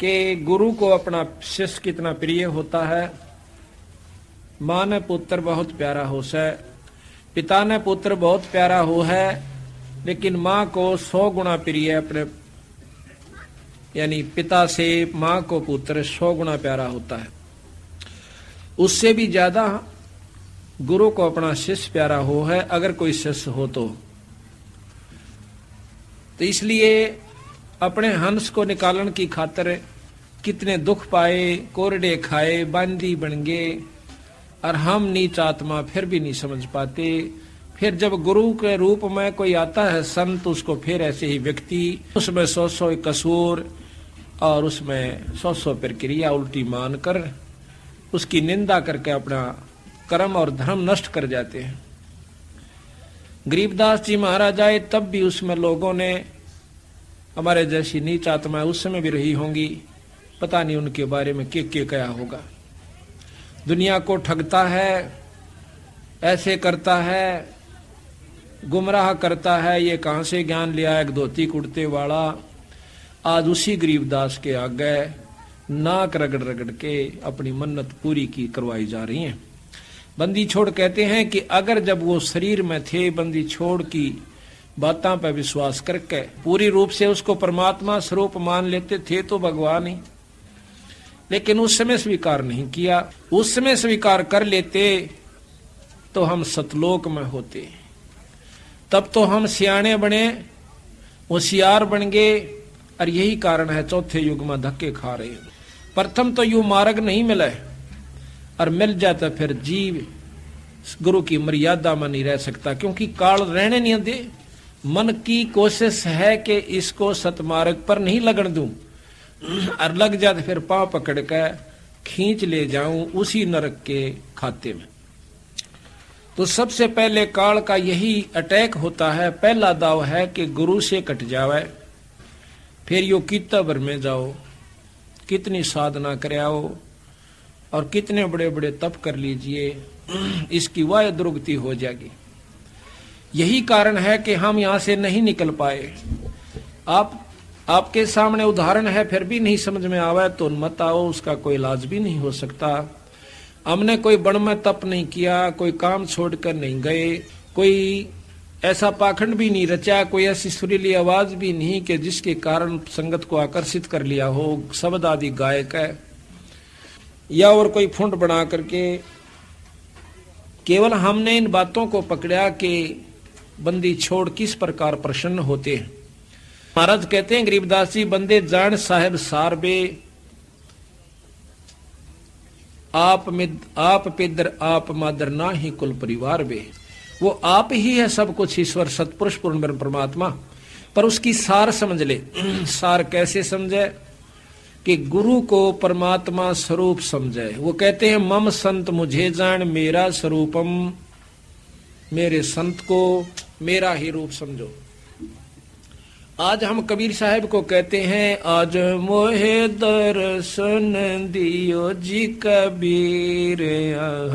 कि गुरु को अपना शिष्य कितना प्रिय होता है। माँ ने पुत्र बहुत प्यारा हो से, पिता ने पुत्र बहुत प्यारा हो है, लेकिन माँ को 100 गुना प्रिय अपने, यानी पिता से माँ को पुत्र 100 गुना प्यारा होता है। उससे भी ज्यादा गुरु को अपना शिष्य प्यारा हो है, अगर कोई शिष्य हो तो इसलिए अपने हंस को निकालने की खातिर कितने दुख पाए, कोरडे खाए, बांदी बन गए, और हम नीच आत्मा फिर भी नहीं समझ पाते। फिर जब गुरु के रूप में कोई आता है संत, उसको फिर ऐसे ही व्यक्ति उसमें 100 कसूर और उसमें 100 प्रक्रिया उल्टी मानकर उसकी निंदा करके अपना कर्म और धर्म नष्ट कर जाते हैं। गरीबदास जी महाराज आए तब भी उसमें लोगों ने, हमारे जैसी नीच आत्माएं उस समय भी रही होंगी, पता नहीं उनके बारे में क्या क्या होगा। दुनिया को ठगता है, ऐसे करता है, गुमराह करता है, ये कहां से ज्ञान लिया, एक धोती कुर्ते वाला। आज उसी गरीबदास के आगे नाक रगड़ रगड़ के अपनी मन्नत पूरी की करवाई जा रही है। बंदी छोड़ कहते हैं कि अगर जब वो शरीर में थे, बंदी छोड़ की बातों पर विश्वास करके पूरी रूप से उसको परमात्मा स्वरूप मान लेते थे तो भगवान ही, लेकिन उस समय स्वीकार नहीं किया। उस समय स्वीकार कर लेते तो हम सतलोक में होते, तब तो हम सियाणे बने, होशियार बन गए। और यही कारण है चौथे युग में धक्के खा रहे हैं। प्रथम तो यू मार्ग नहीं मिला, और मिल जाता फिर जीव गुरु की मर्यादा में नहीं रह सकता, क्योंकि काल रहने नहीं दे। मन की कोशिश है कि इसको सतमार्ग पर नहीं लगन दूं, और लग जाते फिर पांव पकड़ के खींच ले जाऊं उसी नरक के खाते में। तो सबसे पहले काल का यही अटैक होता है। पहला दाव है कि गुरु से कट जावे, फिर यो कितना भर में जाओ, कितनी साधना करे आओ और कितने बड़े बड़े तप कर लीजिए, इसकी वाय दुर्गति हो जाएगी। यही कारण है कि हम यहां से नहीं निकल पाए। आपके सामने उदाहरण है, फिर भी नहीं समझ में आवे तो मत आओ, उसका कोई इलाज भी नहीं हो सकता। हमने कोई बण में तप नहीं किया, कोई काम छोड़कर नहीं गए, कोई ऐसा पाखंड भी नहीं रचा, कोई ऐसी सुरीली आवाज भी नहीं कि जिसके कारण संगत को आकर्षित कर लिया हो, शब्द आदि गायक है, या और कोई फुंड बना करके। केवल हमने इन बातों को पकड़ा कि बंदी छोड़ किस प्रकार प्रसन्न होते हैं। महाराज कहते हैं गरीबदास जी, बंदे जान साहेब सारबे, आप पिदर आप मादर ना ही कुल परिवार बे। वो आप ही है सब कुछ, ईश्वर सतपुरुष पूर्ण ब्रह्म परमात्मा, पर उसकी सार समझ ले। सार कैसे समझे कि गुरु को परमात्मा स्वरूप समझे। वो कहते हैं मम संत मुझे जान मेरा स्वरूपम, मेरे संत को मेरा ही रूप समझो। आज हम कबीर साहब को कहते हैं, आज मोहे दर्शन दियो जी कबीर,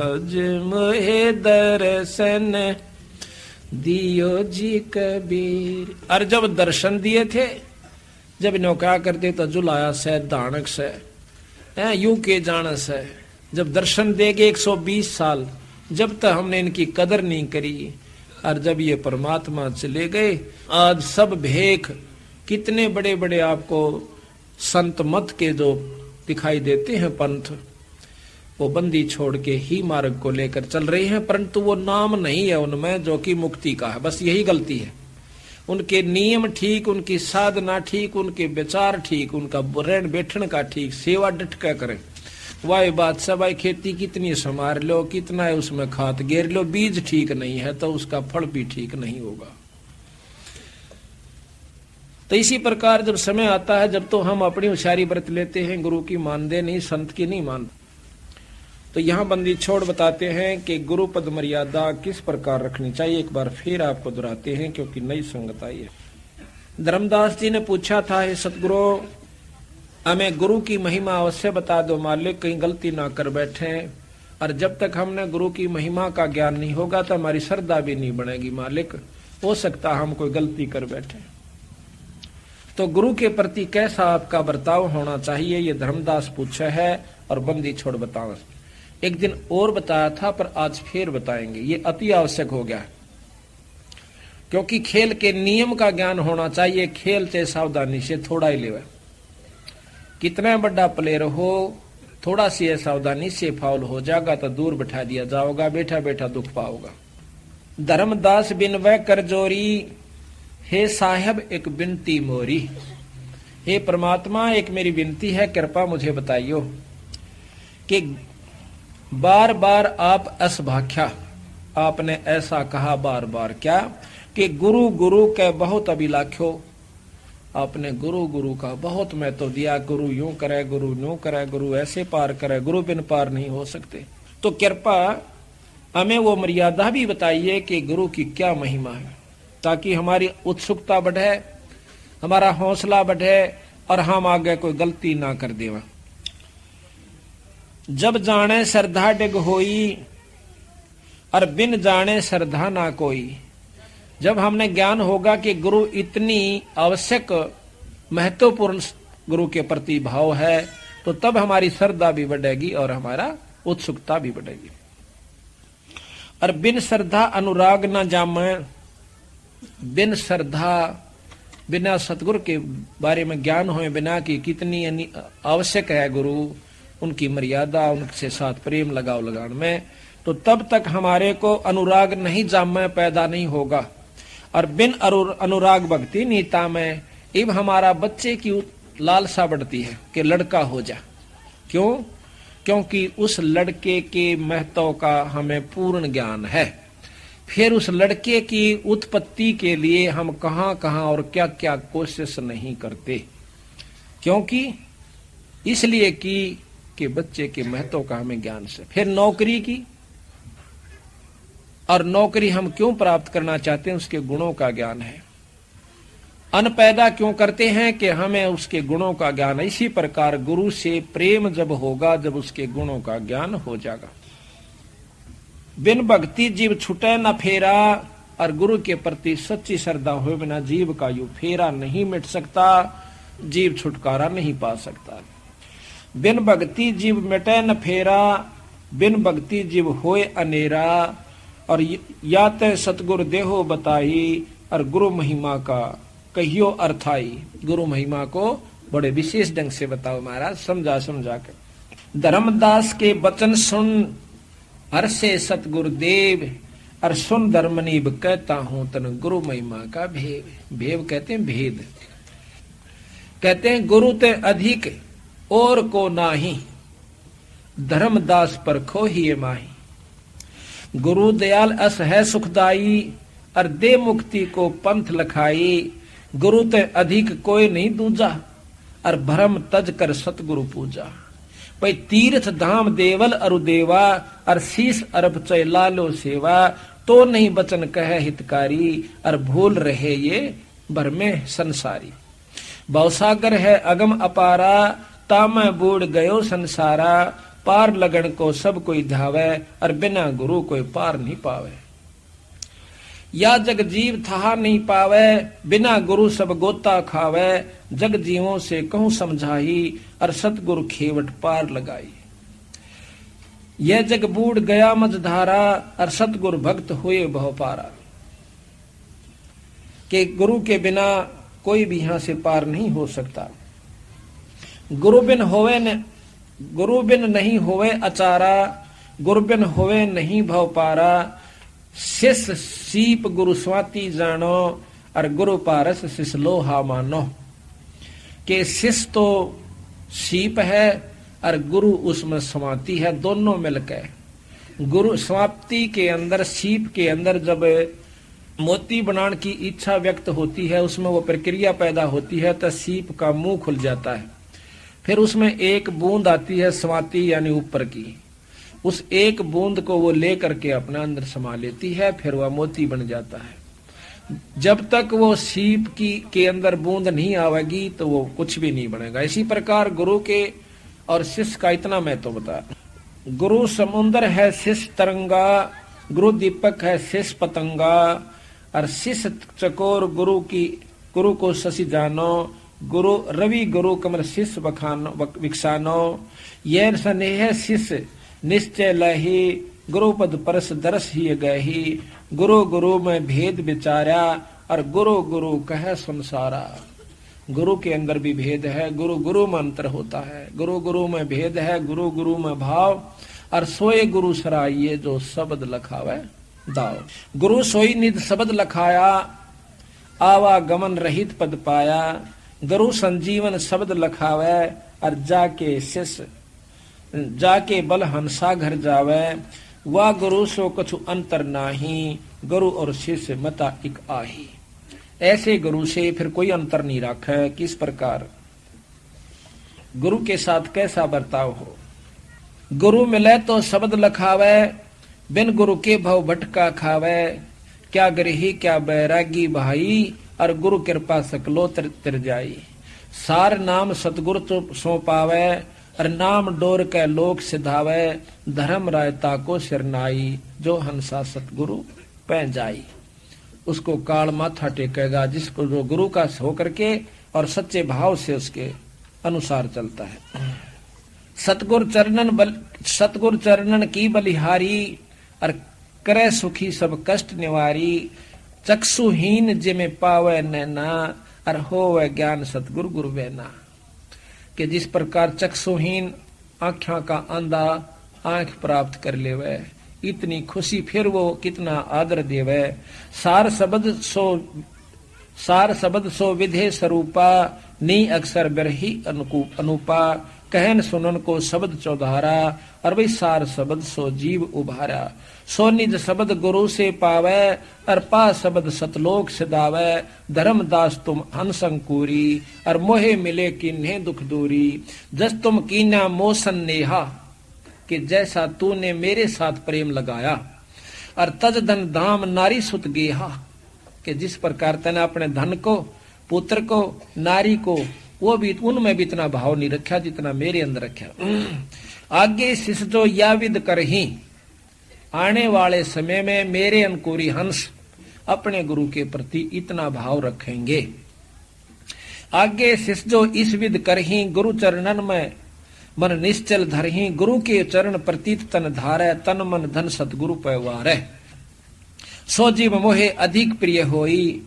आज मोहे दर्शन दियो जी कबीर। और जब दर्शन दिए थे, जब इन्हों क्या करते तो जुलाया से दानक से यूं के जान से, जब दर्शन देगे 120 साल, जब तक हमने इनकी कदर नहीं करी, और जब ये परमात्मा चले गए, आज सब भेख कितने बड़े बड़े आपको संत मत के जो दिखाई देते हैं पंथ, वो बंदी छोड़ के ही मार्ग को लेकर चल रहे हैं, परंतु वो नाम नहीं है उनमें जो कि मुक्ति का है। बस यही गलती है। उनके नियम ठीक, उनकी साधना ठीक, उनके विचार ठीक, उनका रहन बैठन का ठीक, सेवा डट क्या करें। वाह बात सब, भाई खेती कितनी संभार लो, कितना है उसमें खाद गेर लो, बीज ठीक नहीं है तो उसका फल भी ठीक नहीं होगा। तो इसी प्रकार जब समय आता है, जब तो हम अपनी होशियारी बरत लेते हैं, गुरु की मानते नहीं, संत की नहीं मानते। तो यहाँ बंदी छोड़ बताते हैं कि गुरु पद मर्यादा किस प्रकार रखनी चाहिए। एक बार फिर आपको दोहराते हैं क्योंकि नई संगत आई है। धर्मदास जी ने पूछा था, हे सतगुरु, हमें गुरु की महिमा अवश्य बता दो मालिक, कहीं गलती ना कर बैठे। और जब तक हमने गुरु की महिमा का ज्ञान नहीं होगा तो हमारी श्रद्धा भी नहीं बनेगी मालिक, हो सकता हम कोई गलती कर बैठे। तो गुरु के प्रति कैसा आपका बर्ताव होना चाहिए, ये धर्मदास पूछा है और बंदी छोड़ बताओ। एक दिन और बताया था पर आज फिर बताएंगे, ये अति आवश्यक हो गया, क्योंकि खेल के नियम का ज्ञान होना चाहिए। खेलते सावधानी से, थोड़ा ही लेवे, कितना बड़ा प्लेयर हो, थोड़ा सी सावधानी से फाउल हो जाएगा तो दूर बैठा दिया जाओगा, बैठा बैठा दुख पाओगा। धर्मदास बिन वह कर जोरी, हे साहब एक विनती मोरी। हे परमात्मा, एक मेरी विनती है, कृपा मुझे बताइयो कि बार बार आप असभाख्या, आपने ऐसा कहा बार बार क्या कि गुरु गुरु के बहुत अभिलाख्यो, आपने गुरु गुरु का बहुत महत्व दिया, गुरु यूं करे, गुरु यूं करे, गुरु ऐसे पार करे, गुरु बिन पार नहीं हो सकते। तो कृपा हमें वो मर्यादा भी बताइए कि गुरु की क्या महिमा है, ताकि हमारी उत्सुकता बढ़े, हमारा हौसला बढ़े और हम आगे कोई गलती ना कर देवा। जब जाने श्रद्धा डिग होई और बिन जाने श्रद्धा ना कोई। जब हमने ज्ञान होगा कि गुरु इतनी आवश्यक महत्वपूर्ण गुरु के प्रति भाव है, तो तब हमारी श्रद्धा भी बढ़ेगी और हमारा उत्सुकता भी बढ़ेगी। और बिन श्रद्धा अनुराग न जामे, बिन श्रद्धा, बिना सतगुरु के बारे में ज्ञान होए बिना कि कितनी आवश्यक है गुरु, उनकी मर्यादा, उनसे साथ प्रेम लगाव लगान में, तो तब तक हमारे को अनुराग नहीं जामे पैदा नहीं होगा। और बिन अनुराग भक्ति नीता में इब हमारा बच्चे की लालसा बढ़ती है कि लड़का हो जा। क्यों? क्योंकि उस लड़के के महत्व का हमें पूर्ण ज्ञान है। फिर उस लड़के की उत्पत्ति के लिए हम कहां कहां और क्या क्या कोशिश नहीं करते, क्योंकि इसलिए कि बच्चे के महत्व का हमें ज्ञान से। फिर नौकरी की, और नौकरी हम क्यों प्राप्त करना चाहते हैं, उसके गुणों का ज्ञान है। अन्न पैदा क्यों करते हैं कि हमें उसके गुणों का ज्ञान है। इसी प्रकार गुरु से प्रेम जब होगा, जब उसके गुणों का ज्ञान हो जाएगा। बिन भक्ति जीव छुटे न फेरा, और गुरु के प्रति सच्ची श्रद्धा हुए बिना जीव का यू फेरा नहीं मिट सकता, जीव छुटकारा नहीं पा सकता। बिन भक्ति जीव मिटे न फेरा, बिन भक्ति जीव होए अनेरा, और या ते सतगुरु देहो बताई, और गुरु महिमा का कहियो अर्थाई। गुरु महिमा को बड़े विशेष ढंग से बताओ महाराज, समझा समझा कर। धर्मदास के वचन सुन हर्षे सतगुरु देव, और सुन धर्मनीब कहता हूं तन गुरु महिमा का भेद। भेद कहते हैं भेद, कहते हैं गुरु ते अधिक और को नाही, धर्मदास पर खो ही माही। गुरु दयाल अस है सुखदाई, और दे मुक्ति को पंथ लखाई। गुरु ते अधिक कोई नहीं दूजा, और भरम तज कर सतगुरु पूजा। भाई तीर्थ धाम देवल अरु देवा, और शीस अरब चय लालो सेवा। तो नहीं बचन कहे हितकारी, और भूल रहे ये भरमे संसारी। भवसागर है अगम अपारा, तामै बूढ़ गयो संसारा। पार लगन को सब कोई धावे, और बिना गुरु कोई पार नहीं पावे। या जग जीव था नहीं पावे, बिना गुरु सब गोता खावे। जग जीवों से कहूं समझाई, और सतगुरु खेवट पार लगाई। यह जग बूढ़ गया मझधारा, और सतगुरु भक्त हुए बहु पारा। कि गुरु के बिना कोई भी यहां से पार नहीं हो सकता। गुरु बिन नहीं होवे अचारा, गुरु बिन होवे नहीं भव पारा। शिष्य सीप गुरु स्वाति जानो, और गुरु पारस शिष्य लोहा मानो। के शिष्य तो सीप है और गुरु उसमें समाप्ति है, दोनों मिलकर। गुरु समाप्ति के अंदर, सीप के अंदर जब मोती बनाने की इच्छा व्यक्त होती है, उसमें वो प्रक्रिया पैदा होती है, तो सीप का मुंह खुल जाता है। फिर उसमें एक बूंद आती है समाप्ति यानी ऊपर की, उस एक बूंद को वो लेकर के अपना अंदर समा लेती है, फिर वह मोती बन जाता है। जब तक वो सीप के अंदर बूंद नहीं आवेगी तो वो कुछ भी नहीं बनेगा। इसी प्रकार गुरु के और शिष्य का इतना मैं तो बता। गुरु समुद्र है शिष्य तरंगा, गुरु दीपक है शिष्य पतंगा। और शिष्य चकोर गुरु को शशि जानो, गुरु रवि गुरु कमर शिष्य विकसानो, यह स्नेह शिष्य निश्चय लही, गुरु पद परस दरस ही गही, गुरु गुरु में भेद विचारा, और गुरु गुरु कह संसारा। गुरु के अंदर भी भेद है, गुरु गुरु में अंतर होता है, गुरु गुरु में भेद है, गुरु गुरु में भाव, और सोए गुरु सराइये जो शब्द लखावे दाव। गुरु सोई निध शब्द लखाया, आवागमन रहित पद पाया, गुरु संजीवन शब्द लखावे, और जाके शिष्य जाके बल हंसा घर जावे, वह गुरु सो कछु अंतर नाही, गुरु और शिष्य मता एक आही। ऐसे गुरु से फिर कोई अंतर नहीं रखा। किस प्रकार गुरु के साथ कैसा बर्ताव हो। गुरु मिले तो शब्द लखावे, बिन गुरु के भव भटका खावे, क्या गृही क्या बैरागी भाई, और गुरु कृपा सकलो तिर जाई। सार नाम सतगुरु सो पावे, और नाम डोर के लोक सिधावे, धर्म रायता को सिरनाई, जो हंसा सतगुरु पै जाई। उसको काल माथा टेकेगा जिसको जो गुरु का होकर के और सच्चे भाव से उसके अनुसार चलता है। सतगुर चरणन की बलिहारी, और करे सुखी सब कष्ट निवारी, चक्षुहीन जिमे पावे नैना, और होवे ज्ञान सतगुरु गुरु बैना। कि जिस प्रकार चक्षुहीन आँखों का अंधा आंख प्राप्त कर लेवे, इतनी खुशी फिर वो कितना आदर देवे। सार शब्द सो विधे स्वरूपा, नी अक्षर बिरही अनुपा, कहन सुनन को शब्द चौधारा, और भाई सार शब्द सो जीव उभारा। सो निज शब्द गुरु से पावे, और पा शब्द सतलोक सिदावे, धर्मदास तुम हंसंकुरी, और मोहे मिले किन्हे दुख दूरी। जस तुम कीना मोसन नेहा, कि जैसा तूने मेरे साथ प्रेम लगाया, और तज धन धाम नारी सुत गेहा, कि जिस प्रकार तने अपने धन को, पुत्र को, नारी को, वो भी उनमें भी इतना भाव नहीं रखा जितना मेरे अंदर रखा। आगे शिष जो या विद करही, आने वाले समय में मेरे अंकुरी हंस अपने गुरु के प्रति इतना भाव रखेंगे। आगे शिष जो इस विद करही, गुरु चरणन में मन निश्चल धरही, गुरु के चरण प्रतीत तन धारै, तन मन धन सतगुरु पैवारै। सो जीव मोहे अधिक प्रिय होई,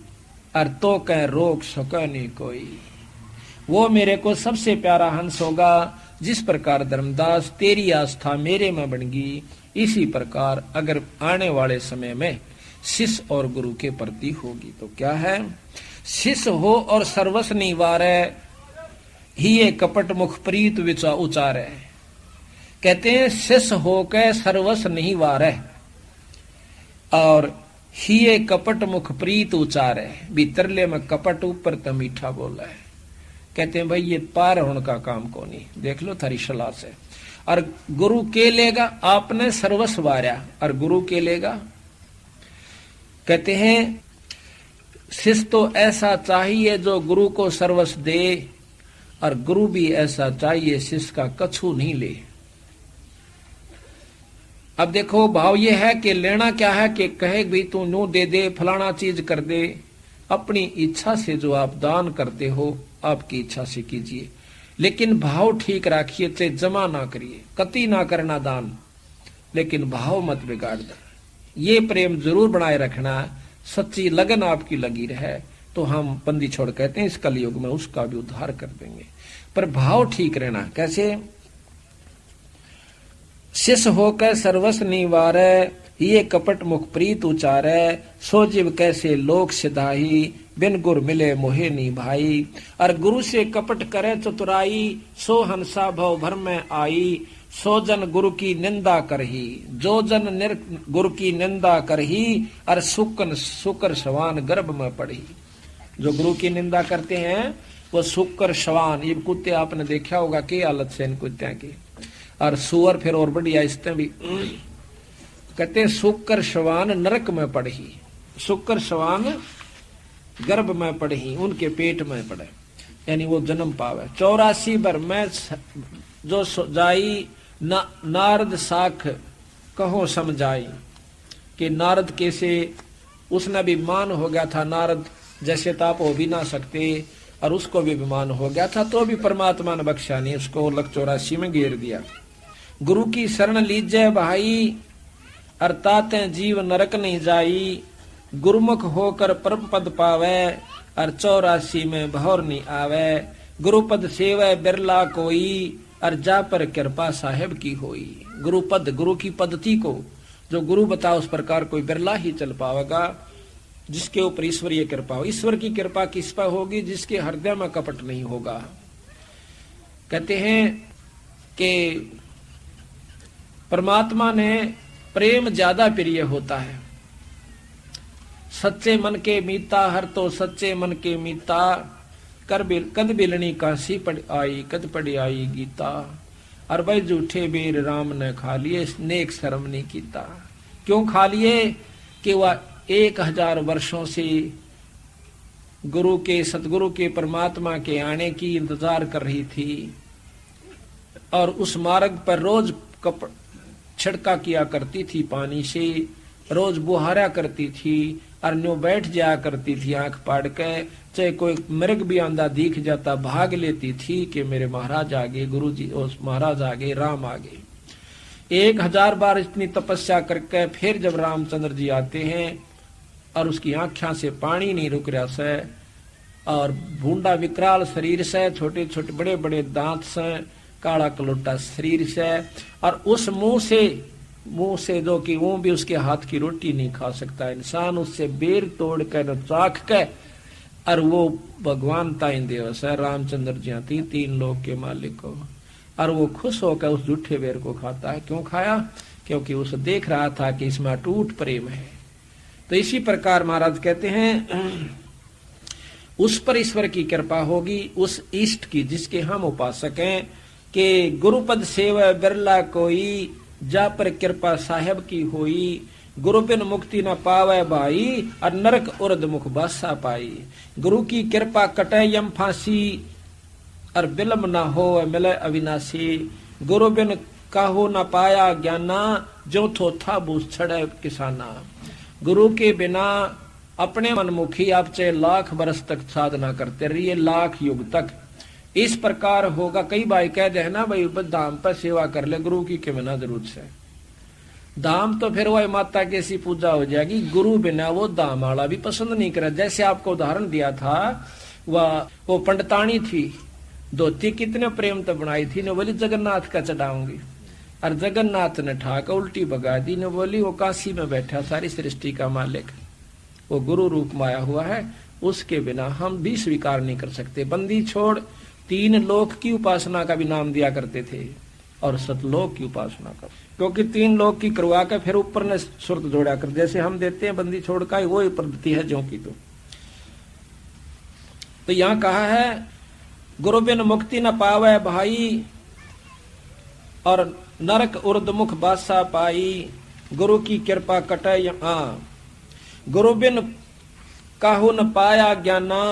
और तो कह रोक सके नहीं कोई। वो मेरे को सबसे प्यारा हंस होगा। जिस प्रकार धर्मदास तेरी आस्था मेरे में बन गई, इसी प्रकार अगर आने वाले समय में शिष्य और गुरु के प्रति होगी तो क्या है। शिष्य हो और सर्वस्व निवारै, ही ये कपट मुख प्रीत विचा उचारे। कहते हैं शिष्य होकर सर्वस्व नहीं वारे, और ही ये कपट मुख प्रीत उचारे। भीतरले में कपट ऊपर तो मीठा बोला है। कहते हैं भाई ये पार होने का काम को नहीं, देख लो थारी सलाह से। और गुरु के लेगा, आपने सर्वस्व वारा, और गुरु के लेगा। कहते हैं शिष्य तो ऐसा चाहिए जो गुरु को सर्वस्व दे, और गुरु भी ऐसा चाहिए शिष्य का कछु नहीं ले। अब देखो भाव ये है कि लेना क्या है कि कहे भी तू नो दे दे, फलाना चीज कर दे। अपनी इच्छा से जो आप दान करते हो आपकी इच्छा से कीजिए, लेकिन भाव ठीक रखिए, चाहे जमा ना करिए, कति ना करना दान, लेकिन भाव मत बिगाड़ दे। ये प्रेम जरूर बनाए रखना, सच्ची लगन आपकी लगी रहे तो हम बंदी छोड़ कहते हैं इस कलयुग में उसका भी उद्धार कर देंगे। पर भाव ठीक रहना। कैसे। शिष्य होकर सर्वस्व निवारै, ये कपट मुख प्रीत उचारै। सो जीव कैसे लोक सिधाही, बिन गुर मिले मोहे नी भाई। और गुरु से कपट करे चतुराई, सो हंसा भव भर में आई। सो जन गुरु की निंदा करही, जो जन गुरु की निंदा करही। और शुकर शवान गर्भ में पड़ी। जो गुरु की निंदा करते हैं वो शुकर शवान, ये कुत्ते आपने देखा होगा की हालत से इन कुत्तियों की। और सुअर फिर और बढ़िया इसमें भी कहते हैं शुकर शवान नरक में पड़ी। शुकर शवान गर्भ में पड़ी, उनके पेट में पड़े, यानी वो जन्म पावे। 84 भर में जो जाई, नारद साख कहो समझाई। कि नारद कैसे, उसने भी मान हो गया था। नारद जैसे तो आप हो भी ना सकते, और उसको भी अभिमान हो गया था, तो भी परमात्मा ने बख्शा नहीं, उसको लक 84 में घेर दिया। गुरु की शरण लीजय भाई, अर्थात जीव नरक नहीं जाई, गुरुमुख होकर परम पद पावे, और 84 में भौर नहीं आवे, गुरुपद सेवै बिरला कोई, और जा पर कृपा साहेब की होई। गुरुपद, गुरु की पद्धति को जो गुरु बता उस प्रकार कोई बिरला ही चल पाएगा, जिसके ऊपर ईश्वरीय कृपा हो। ईश्वर की कृपा किस पर होगी? जिसके हृदय में कपट नहीं होगा। कहते हैं कि परमात्मा ने प्रेम ज्यादा प्रिय होता है। सच्चे मन के मीता, हर तो सच्चे मन के मीता, कद बिलनी काशी पड़ आई, कद पड़ी आई गीता, और भाई झूठे बेर राम ने खा लिए, नेक शर्म नहीं कीता। क्यों खा लिए? कि वह 1000 वर्षों से गुरु के, सतगुरु के, परमात्मा के आने की इंतजार कर रही थी, और उस मार्ग पर रोज छिड़का किया करती थी पानी से, रोज बुहारा करती थी, और न्यू बैठ जाया करती थी आंख पाड़ के। चाहे कोई मृग भी आंधा दिख जाता भाग लेती थी कि मेरे महाराज आगे, गुरु जी उस महाराज आगे, राम आगे। 1000 बार इतनी तपस्या करके फिर जब रामचंद्र जी आते हैं और उसकी आंखों से पानी नहीं रुक रहा से, और भूडा विकराल शरीर से, छोटे छोटे बड़े बड़े दांत से, काला कलोटा शरीर से, और उस मुंह से जो कि वो भी उसके हाथ की रोटी नहीं खा सकता इंसान, उससे बेर तोड़ कर चाख के, और वो भगवान ताई देव से रामचंद्र जी 3 लोक के मालिक को, और वो खुश होकर उस झूठे बेर को खाता है। क्यों खाया? क्योंकि उसे देख रहा था कि इसमें अटूट प्रेम है। तो इसी प्रकार महाराज कहते हैं उस पर ईश्वर की कृपा होगी, उस इष्ट की जिसके हम उपासक हैं, कि गुरुपद सेवा बिरला कोई, जा पर कृपा साहेब की होई, गुरु बिन मुक्ति न पावे भाई, और नरक उर्द मुख बासा पाई। गुरु की कृपा कटे यम फांसी, और बिलम न हो मिले अविनाशी, गुरु बिन काहू न पाया ज्ञाना, जो थो था बूझ छड़े किसाना। गुरु के बिना अपने मनमुखी आप चाहे लाख बरस तक साधना करते रहिए, लाख युग तक इस प्रकार होगा। कई भाई कह दे ना भाई धाम पर सेवा कर ले, गुरु की के बिना जरूरत से धाम, तो फिर वह माता की ऐसी पूजा हो जाएगी। गुरु बिना वो धाम वाला भी पसंद नहीं करे। जैसे आपको उदाहरण दिया था, वो पंडितानी थी, धोती कितने प्रेम तो बनाई थी, ने बोली जगन्नाथ का चढ़ाऊंगी, और जगन्नाथ ने ठाकर उल्टी भगा दी, ने बोली वो काशी में बैठा सारी सृष्टि का मालिक, वो गुरु रूप में आया हुआ है, उसके बिना हम भी स्वीकार नहीं कर सकते। बंदी छोड़ 3 लोक की उपासना का भी नाम दिया करते थे, और सतलोक की उपासना का, क्योंकि 3 लोक की करवा के फिर ऊपर ने सुरत जोड़ा कर, जैसे हम देते हैं बंदी छोड़ का, वो पद्धति है जो की। तो यहाँ कहा है गुरु बिन मुक्ति न पावे भाई, और नरक उर्द मुख बासा पाई, गुरु की कृपा कटे गुरु बिन काहू न पाया ज्ञाना,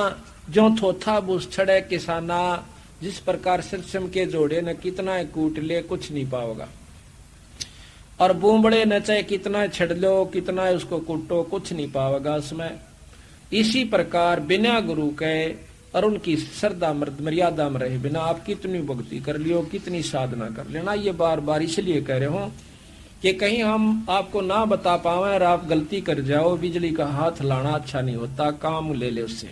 जो थोथा बूस छड़े किसाना। जिस प्रकार सिरसम के जोड़े न कितना कूट ले कुछ नहीं पाओगा, और बूमबड़े न चाहे कितना छड़ लो, कितना उसको कूटो, कुछ नहीं पाओगा उसमें। इसी प्रकार बिना गुरु के और उनकी श्रद्धा मर्यादा में रहे बिना आप कितनी भक्ति कर लियो, कितनी साधना कर लेना। ये बार बार इसलिए कह रहे हो कि कहीं हम आपको ना बता पावे और आप गलती कर जाओ। बिजली का हाथ लाना अच्छा नहीं होता, काम ले ले उससे।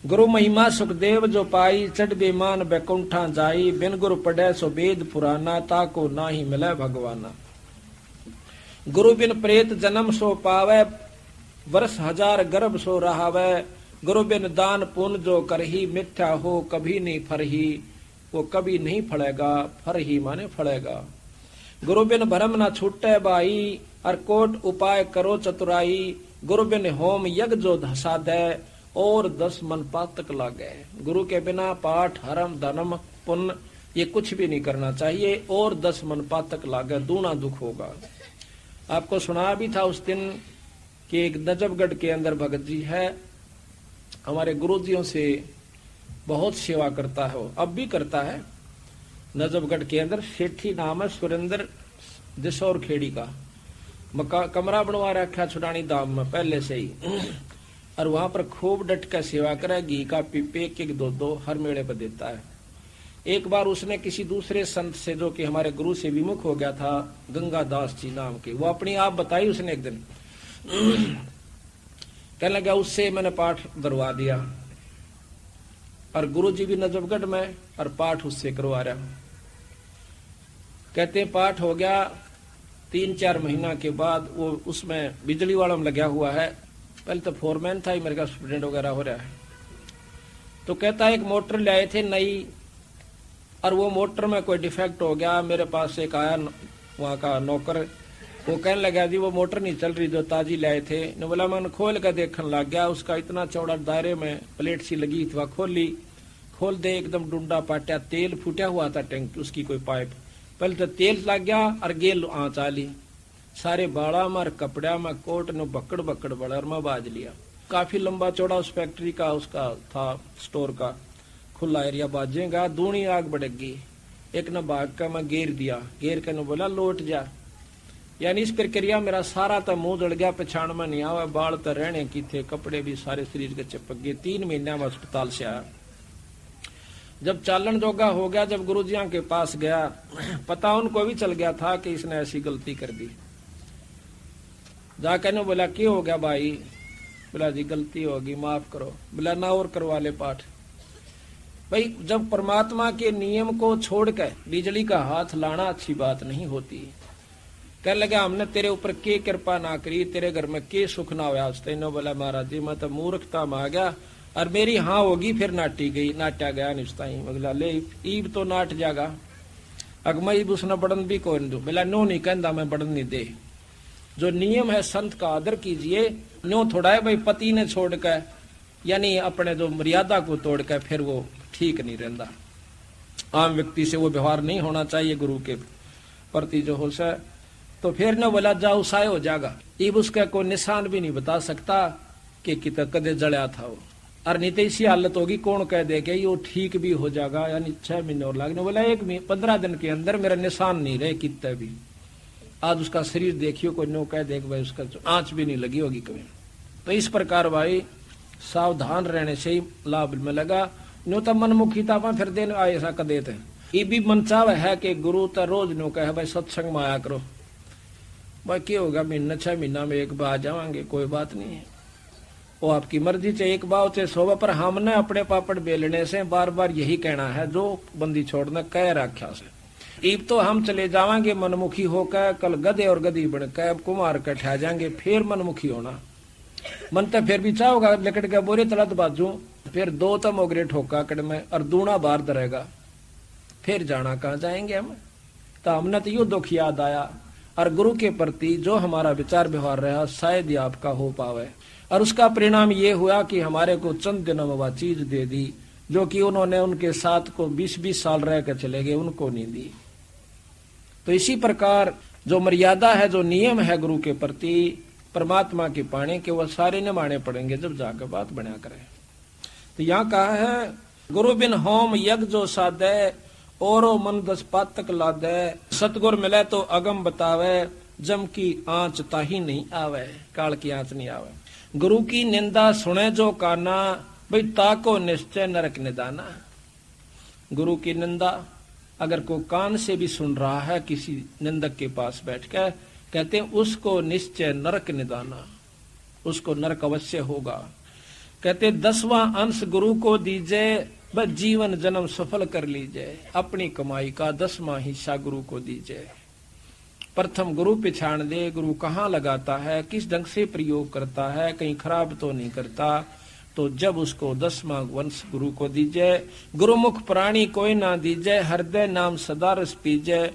गुरु महिमा सुखदेव जो पाई, चढ़ बेमान बैकुंठा जाई, बिन गुरु पढ़े सो वेद पुराना, ताको ना ही मिले भगवाना। गुरु बिन प्रेत जन्म सो पावे, वर्ष 1000 गर्भ सो रहावे, गुरु बिन दान पुण्य जो करही, मिथ्या हो कभी नहीं फरही, वो कभी नहीं फड़ेगा, फर ही माने फड़ेगा। गुरु बिन भरम न छूटे बाई, और कोट उपाय करो चतुराई, गुरु बिन होम यज्ञ जो धसा दे, और 10 मन पातक लागे। गुरु के बिना पाठ हरम धर्म पुण्य ये कुछ भी नहीं करना चाहिए, और 10 मन पातक लागे, दूना दुख होगा। आपको सुना भी था उस दिन कि एक नजफगढ़ के अंदर भगत जी है, हमारे गुरुजियों से बहुत सेवा करता है, वो अब भी करता है। नजफगढ़ के अंदर सेठी नाम है सुरेंद्र दिशौर खेड़ी का, कमरा बनवा रखा छुड़ानी धाम में पहले से ही। और वहां पर खूब डट कर सेवा करे, घी का पीपे एक दो दो हर मेड़े पर देता है। एक बार उसने किसी दूसरे संत से, जो कि हमारे गुरु से विमुख हो गया था, गंगादास जी नाम के, वो अपनी आप बताई उसने एक दिन। कहने लगा उससे मैंने पाठ करवा दिया, और गुरु जी भी नजफगढ़ में, और पाठ उससे करवा रहा। कहते पाठ हो गया, 3-4 महीना के बाद वो उसमें बिजली वालों में लगा हुआ है। पहले तो फोरमैन था, मेरे का स्टूडेंट वगैरह हो रहा है। तो कहता एक मोटर ले आए थे नई, और वो मोटर में कोई डिफेक्ट हो गया। मेरे पास एक आया वहाँ का नौकर, वो कहने लगा जी वो मोटर नहीं चल रही जो ताजी लाए थे। ने बोला मैंने खोल कर देखने लग गया, उसका इतना चौड़ा दायरे में प्लेट सी लगी थी, वह खोली, खोल दे एकदम डूंडा पाटिया, तेल फूटा हुआ था टैंक उसकी कोई पाइप। पहले तो तेल लग गया और गेल आँच आली, सारे बाड़ा में कपड़ा में कोट ने बकड़ बकड़ बड़र में बाज लिया। काफी लंबा चौड़ा उस फैक्ट्री का उसका था, स्टोर का खुला एरिया, बाजेगा दूनी आग बढ़ेगी। एक न भाग का मैं घेर दिया, घेर के न बोला लौट जा। यानी इस प्रक्रिया मेरा सारा तो मुंह जड़ गया, पछाण में नहीं आवा, बाल तो रहने की थे, कपड़े भी सारे शरीर के चिपक गए। 3 महीने में अस्पताल से आया। जब चालन जोगा हो गया, जब गुरुजियों के पास गया, पता उनको भी चल गया था कि इसने ऐसी गलती कर दी। जाकर ने बोला क्या हो गया भाई? बोला जी गलती होगी माफ करो। बोला ना और करवा ले पाठ। भाई जब परमात्मा के नियम को छोड़कर बिजली का हाथ लाना अच्छी बात नहीं होती। कहने लगा हमने तेरे ऊपर के कृपा ना करी, तेरे घर में के सुख ना हुआ। तेनो बोला महाराज जी मैं तो मूर्खता में आ गया, और मेरी हाँ होगी फिर नाटी गई, नाटा गया निश्ता ही। बोला ले ईब तो नाट जागा, अगमई उसने बढ़न भी कौन दू। बोला नो नहीं कहता मैं बढ़न नहीं दे। जो नियम है संत का आदर कीजिए। नो थोड़ा है भाई पति ने छोड़कर, यानी अपने जो मर्यादा को तोड़कर फिर वो ठीक नहीं रहता। आम व्यक्ति से वो व्यवहार नहीं होना चाहिए गुरु के प्रति जो हो सके। तो फिर न बोला जाओ साय हो जाएगा। इब उसका कोई निशान भी नहीं बता सकता कि कितना कदे जड़या था वो, और नहीं तो इसी हालत होगी कौन कह दे कि वो ठीक भी हो जाएगा, यानी 6 महीने और लगने। बोला 15 दिन के अंदर मेरा निशान नहीं रहे कितने भी। आज उसका शरीर देखियो, कोई नो कह दे भाई उसका आंच भी नहीं लगी होगी कभी। तो इस प्रकार भाई सावधान रहने से ही लाभ में लगा। नो तो मनमुखीता में फिर दिन ऐसा कर देते हैं। ये भी मन चाव है कि गुरु तो रोज नो कहे भाई सत्संग में आया करो। भाई क्या होगा, महीना 6 महीना में एक बार आ जाएंगे, कोई बात नहीं है, वो आपकी मर्जी से एक बार से 100 पर हमने अपने पापड़ बेलने से बार बार यही कहना है जो बंदी छोड़ना कह रखा से। ईब तो हम चले जावांगे मनमुखी होकर, कल गधे और गधी बनकर अब कुमार कठा जाएंगे, फिर मनमुखी होना। मन तो फिर भी चाहोगा लकड़ के बोरे तलत बाजू, फिर 2 तो मोगरे ठोका कड़ में और दूना बार दरेगा, फिर जाना कहाँ जाएंगे हम। तो हमने तो यो दुख याद आया, और गुरु के प्रति जो हमारा विचार व्यवहार रहा शायद ही आपका हो पावे। और उसका परिणाम ये हुआ कि हमारे को चंद दिनों में वह चीज दे दी जो कि उन्होंने उनके साथ को 20-20 साल रह कर चले गए, उनको नहीं दी। तो इसी प्रकार जो मर्यादा है, जो नियम है गुरु के प्रति परमात्मा के पाने के, वह सारे निभाने पड़ेंगे जब जाकर बात बना करें। तो यहाँ कहा है गुरु बिन होम यज्ञ जो साधे, औरो मन 10 पातक लादे। सतगुर मिले तो अगम बतावे, जम की आंच ताही नहीं आवे, काल की आंच नहीं आवे। गुरु की निंदा सुने जो काना, भाई ताको निश्चय नरक निदाना। गुरु की निंदा अगर कोई कान से भी सुन रहा है किसी निंदक के पास बैठकर, कहते हैं उसको निश्चय नरक निदाना, उसको नरक अवश्य होगा। कहते 10वां अंश गुरु को दीजिए, बस जीवन जन्म सफल कर लीजिए। अपनी कमाई का 10वां हिस्सा गुरु को दीजिए। प्रथम गुरु पिछाड़ दे, गुरु कहाँ लगाता है, किस ढंग से प्रयोग करता है, कहीं खराब तो नहीं करता। तो जब उसको 10वां वंश गुरु को दीजिए। गुरुमुख प्राणी कोई ना दीजिए, हृदय नाम सदा रस पीजिए।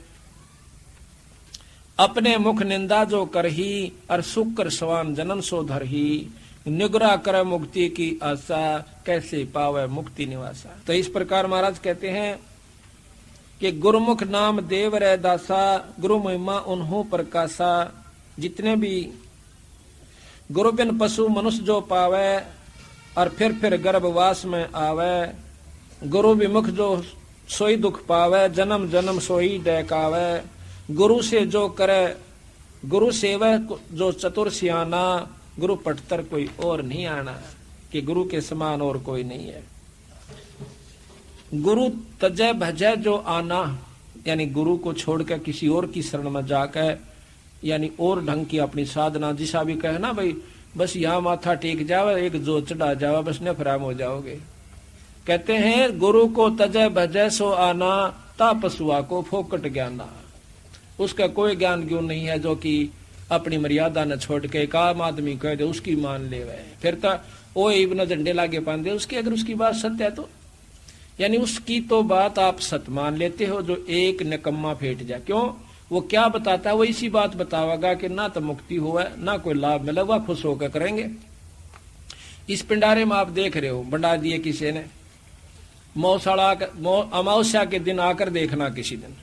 अपने मुख निंदा जो करही, और सुख कर सवान जन्म सो धरही। निगरा करे मुक्ति की आशा, कैसे पावे मुक्ति निवासा। तो इस प्रकार महाराज कहते हैं कि गुरुमुख नाम देव रे दासा, गुरु महिमा उन्हों प्रकाशा। जितने भी गुरु बिन पशु मनुष्य जो पावे, और फिर गर्भवास में आवे। गुरु विमुख जो सोई दुख पावे, जन्म जन्म सोई डहकावे। गुरु से जो करे गुरु सेवक जो चतुर सियाना, गुरु पटतर कोई और नहीं आना, कि गुरु के समान और कोई नहीं है। गुरु तजय भजय जो आना, यानी गुरु को छोड़कर किसी और की शरण में जाकर, यानी और ढंग की अपनी साधना, जिसा भी कहे ना भाई बस यहाँ माथा टेक जावे, एक जो चढ़ा जावा, बस नफराम हो जाओगे। कहते हैं गुरु को तजय भजय सो आना, ता पशुआ को फोकट ज्ञाना। उसका कोई ज्ञान क्यों नहीं है जो कि अपनी मर्यादा न छोड़ के एक आम आदमी कह दे उसकी मान ले वह, फिर तो वो इब्न झंडे लागे पांदे उसकी, अगर उसकी बात सत्य है तो। यानी उसकी तो बात आप सत्य मान लेते हो, जो एक निकम्मा फेट जाए। क्यों? वो क्या बताता है, वो इसी बात बतावेगा कि ना तो मुक्ति हुआ ना कोई लाभ मिला, वह खुश होकर करेंगे। इस पिंडारे में आप देख रहे हो, बढ़ा दिए किसी ने, मौसाड़ा अमावस्या के दिन आकर देखना किसी दिन,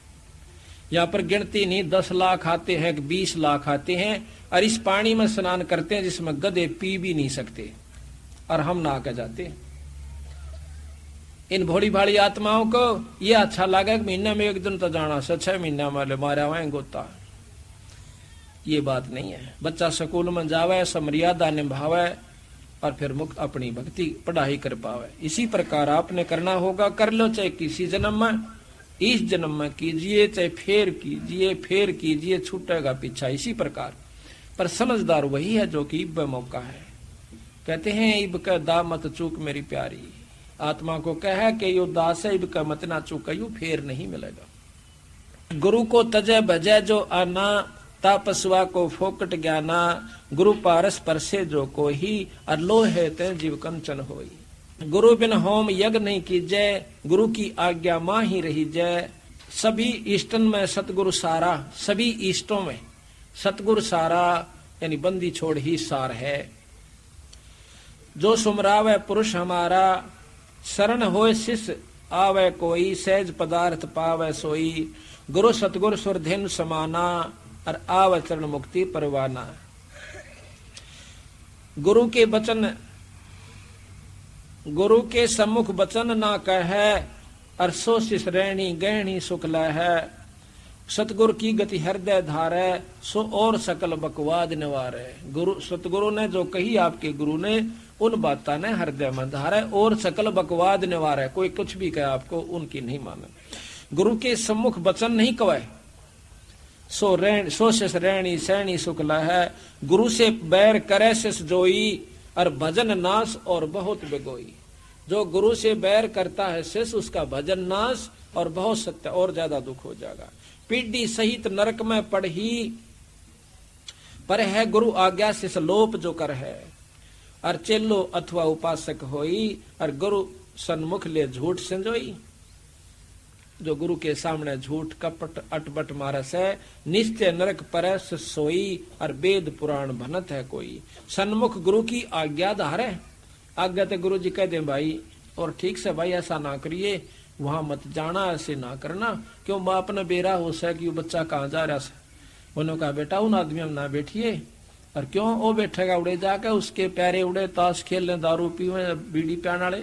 यहाँ पर गिनती नहीं 10 लाख आते हैं, 20 लाख आते हैं, और इस पानी में स्नान करते हैं जिसमें गधे पी भी नहीं सकते, और हम नहा के जाते। इन भोली भाली आत्माओं को ये अच्छा लगा कि महीना में एक दिन तो जाना से 6 महीना वाले मारा हुआ गोता। ये बात नहीं है। बच्चा स्कूल में जावे, समर्यादा निभावे, और फिर मुक्त अपनी भक्ति पढ़ाई कर पावे। इसी प्रकार आपने करना होगा, कर लो चाहे किसी जन्म में, इस जन्म में कीजिए, चाहे फेर कीजिए, छूटेगा पीछा। इसी प्रकार पर समझदार वही है जो कि इब मौका है। कहते हैं इब का दा मत चूक मेरी प्यारी, आत्मा को कहे कि यो दास है, इब का मत ना चूक, यू फेर नहीं मिलेगा। गुरु को तजय भजय जो आना, तापस्वा को फोकट ज्ञाना, गुरु पारस परसे जो कोई, और लोहे ते जीव कंचन होई। गुरु बिन होम यज्ञ नहीं कीजय, गुरु की आज्ञा मां ही रही जय। सभी इष्टन में सतगुरु सारा, सभी इष्टों में सतगुरु सारा, यानी बंदी छोड़ ही सार है। जो सुमरावे पुरुष हमारा, शरण होए शिष्य आवे कोई, सहज पदार्थ पावे सोई। गुरु सतगुरु सुरधेनु समाना, और आव चरण मुक्ति परवाना। गुरु के वचन, गुरु के सम्मुख वचन ना कहे, और सो शिष रहनी गहनी सुखला है। सतगुरु की गति हृदय धारे, सो और सकल बकवाद निवारे। गुरु सतगुरु ने जो कही आपके गुरु ने, उन बातों ने हृदय में धारे, और सकल बकवाद निवारे। कोई कुछ भी कहे आपको, उनकी नहीं माने। गुरु के सम्मुख वचन नहीं कहे, सो शिष रहनी सहनी सुखला है। गुरु से बैर करे शिष जोई, और भजन नाश और बहुत बिगोई। जो गुरु से बैर करता है शिष्य, उसका भजन नाश और बहुत सत्य और ज्यादा दुख हो जाएगा। पीढ़ी सहित नरक में पढ़ी, पर है गुरु आज्ञा शिष लोप जो कर है। और चेलो अथवा उपासक होई, और गुरु सन्मुख ले झूठ संजोई। जो गुरु के सामने झूठ कपट अटबट मारस है, निश्चय नरक परस सोई, और वेद पुराण भनत है कोई। सन्मुख गुरु की आज्ञा धारे, आज्ञा तो गुरु जी कह दे भाई, और ठीक से भाई ऐसा ना करिए, वहां मत जाना, ऐसे ना करना। क्यों बाप ने बेरा हो सा कि बच्चा कहाँ जा रहा है। उन्होंने कहा बेटा उन आदमियों में ना बैठिए, और क्यों वो बैठेगा उड़े जाकर, उसके प्यारे उड़े ताश खेल ले, दारू पीवे, बीड़ी पियाने वाले।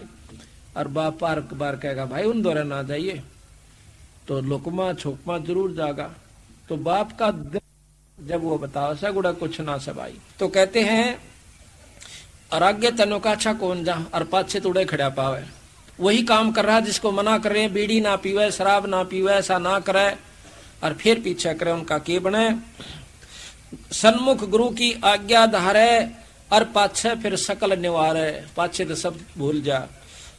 और बाप बार बार कहेगा भाई उन दौरे ना जाइए, तो लुकमा छोकमा जरूर जागा। तो बाप का जब वो बताओ सा गुड़ा कुछ ना सबाई, तो कहते हैं और आगे तनो का अच्छा कौन जा, और पाछे तुड़े खड़ा पावे। वही काम कर रहा जिसको मना कर रहे हैं, बीड़ी ना पीवे, शराब ना पीवे, ऐसा ना करे, और फिर पीछे करे, उनका के बने। सन्मुख गुरु की आज्ञा धारे, और पाछे फिर सकल निवारे। पाछे तो सब भूल जा।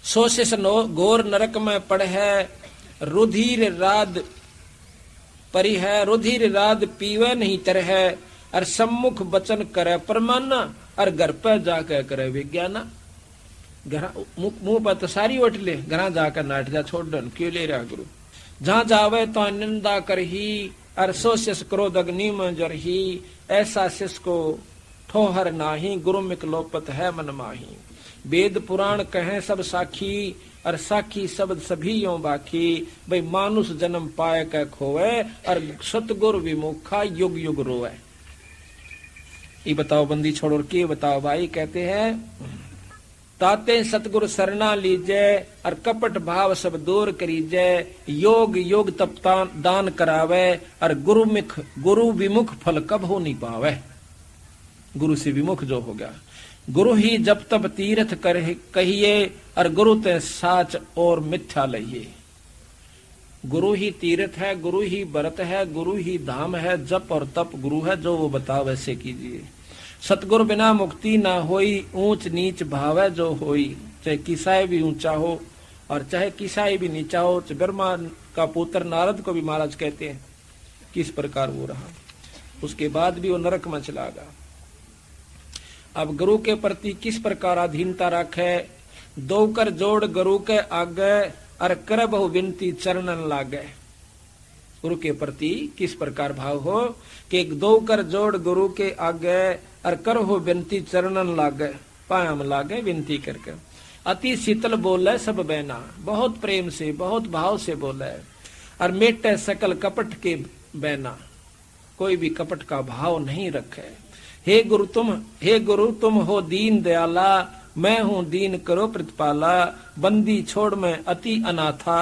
सोशिस घोर नरक में पड़े, रुधिर राद परी है, रुधिर राद पीवे नहीं तरह। और सम्मुख वचन करे परमाना, और घर पे जाकर करे विज्ञाना। मुंह पर तो सारी वट ले, घर जाकर नाट जा छोड़ दन, क्यों ले रहा गुरु। जहां जावे तो निंदा कर ही, और सो शिष क्रोध अग्नि में जर ही। ऐसा शिष को ठोहर नाही, गुरु मिक लोपत है मन माही। वेद पुराण कहें सब साखी, और साखी शब्द सभी यों बाकी। भाई मानुष जन्म पाए कै खोवे, और सतगुरु विमुखा युग युग रोवे। ये बताओ बंदी छोड़ो के बताओ भाई। कहते हैं ताते सतगुरु सरना लीजे, और कपट भाव सब दूर करीजे। योग योग तप दान करावे, और गुरु विमुख फल कब हो नहीं पावे। गुरु से विमुख जो हो गया। गुरु ही जब तब तीर्थ कर कहिए, और गुरु ते साच और मिथ्या लहिए। गुरु ही तीर्थ है, गुरु ही व्रत है, गुरु ही धाम है, जप और तप गुरु है, जो वो बता वैसे कीजिए। सतगुरु बिना मुक्ति ना होई, ऊंच नीच भाव है जो होई। चाहे किसाई भी ऊंचा हो और चाहे किसाई भी नीचा हो। ब्रह्मा का पुत्र नारद को भी महाराज कहते हैं किस प्रकार वो रहा, उसके बाद भी वो नरक में चला गया। अब गुरु के प्रति किस प्रकार अधीनता रखे, दो कर जोड़ गुरु के आगे, और कर बहु विनती चरणन लागे। गुरु के प्रति किस प्रकार भाव हो कि दो कर जोड़ गुरु के आगे, और कर हो विनती चरणन लागे, पायाम लागे विनती करके। अति शीतल बोले सब बैना, बहुत प्रेम से बहुत भाव से बोले, और मेटे सकल कपट के बैना, कोई भी कपट का भाव नहीं रखे। हे गुरु तुम हो दीन दयाला, मैं हूँ दीन करो प्रतिपाला। बंदी छोड़ मैं अति अनाथा,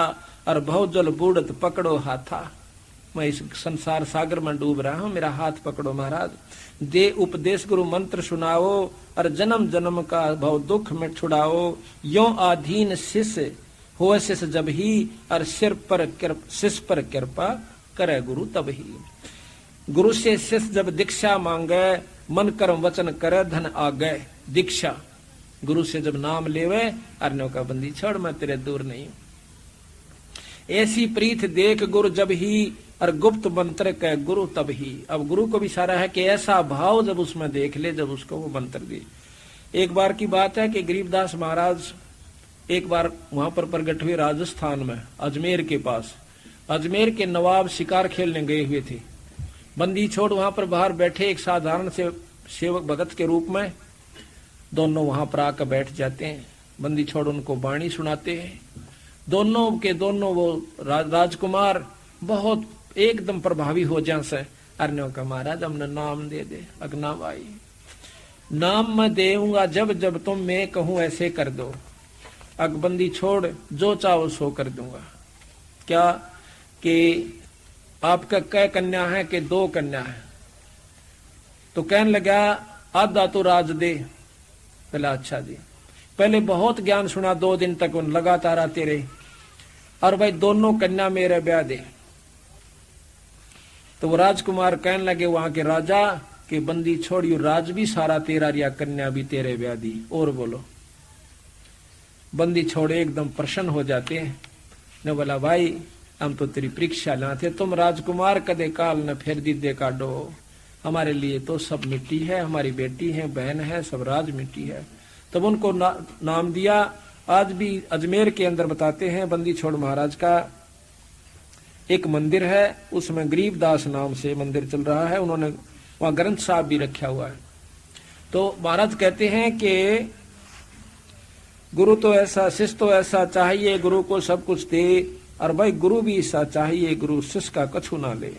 और भवजल बूढ़त पकड़ो हाथा। मैं इस संसार सागर में डूब रहा हूँ, मेरा हाथ पकड़ो महाराज। दे उपदेश गुरु मंत्र सुनाओ, और जन्म जन्म का भव दुख में छुड़ाओ। यो आधीन शिष्य हो शिष्य जब ही, और शिष्य पर कृपा करे गुरु तब ही। गुरु से शिष्य जब दीक्षा मांगे, मन कर्म वचन करे धन आगे। दीक्षा गुरु से जब नाम लेवे, अर्णों का बंदी छोड़ मैं तेरे दूर नहीं। ऐसी प्रीत देख गुरु जब ही, और गुप्त मंत्र कह गुरु तब ही। अब गुरु को भी सारा है कि ऐसा भाव जब उसमें देख ले, जब उसको वो मंत्र दे। एक बार की बात है कि गरीबदास महाराज एक बार वहां पर प्रकट हुए राजस्थान में, अजमेर के पास। अजमेर के नवाब शिकार खेलने गए हुए थे। बंदी छोड़ वहां पर बाहर बैठे एक साधारण से सेवक भगत के रूप में, दोनों वहां पर आकर बैठ जाते हैं। बंदी छोड़ उनको वाणी सुनाते हैं। दोनों के दोनों वो राजकुमार बहुत एकदम प्रभावी हो जा से। अर्ण्यों का महाराज हमने नाम दे दे। अगना भाई नाम मैं देऊंगा जब जब तुम मैं कहूं ऐसे कर दो। अगबंदी छोड़ जो चाहो सो कर दूंगा। क्या कि आपका कै कन्या है कि दो कन्या है? तो कहने लगा आधा तो राज दे। पहले अच्छा जी, पहले बहुत ज्ञान सुना, 2 दिन तक उन लगातार आते रहे, और भाई दोनों कन्या मेरे ब्याह दे। तो वो राजकुमार कहने लगे वहां के राजा कि बंदी छोड़ियो, राज भी सारा तेरा रिया, कन्या भी तेरे ब्याह दी। और बोलो। बंदी छोड़े एकदम प्रसन्न हो जाते हैं। ने बोला भाई हम तो तेरी परीक्षा लाते, तुम राजकुमार कदे काल न फिर दीदे काटो। हमारे लिए तो सब मिट्टी है, हमारी बेटी है, बहन है, सब राज मिट्टी है। तब उनको नाम दिया। आज भी अजमेर के अंदर बताते हैं बंदी छोड़ महाराज का एक मंदिर है, उसमें गरीबदास नाम से मंदिर चल रहा है। उन्होंने वहां ग्रंथ साहब भी रखा हुआ है। तो महाराज कहते हैं कि गुरु तो ऐसा, शिष्य तो ऐसा चाहिए, गुरु को सब कुछ दे, और भाई गुरु भी ऐसा चाहिए, गुरु शिष्य का कछु ना ले।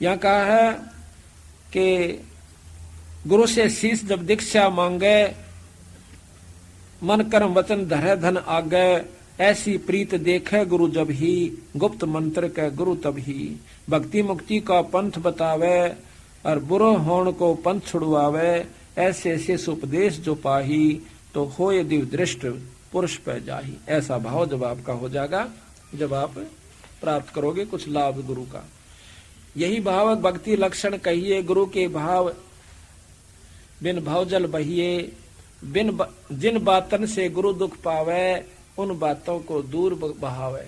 यहाँ कहा है कि गुरु से शिष्य जब दीक्षा मांगे, मन कर्म वचन धरे धन आगे। ऐसी प्रीत देखे गुरु जब ही, गुप्त मंत्र के गुरु तब ही। भक्ति मुक्ति का पंथ बतावे, और बुरो होण को पंथ छुड़वावे। ऐसे ऐसे उपदेश जो पाही, तो होए दिव दृष्ट पुरुष पे जाही। ऐसा भाव जब आपका हो जाएगा, जब आप प्राप्त करोगे कुछ लाभ गुरु का। यही भाव भक्ति लक्षण कहिए। गुरु के भाव बिन भवजल बहिए। जिन बातन से गुरु दुख पावे, उन बातों को दूर बहावे।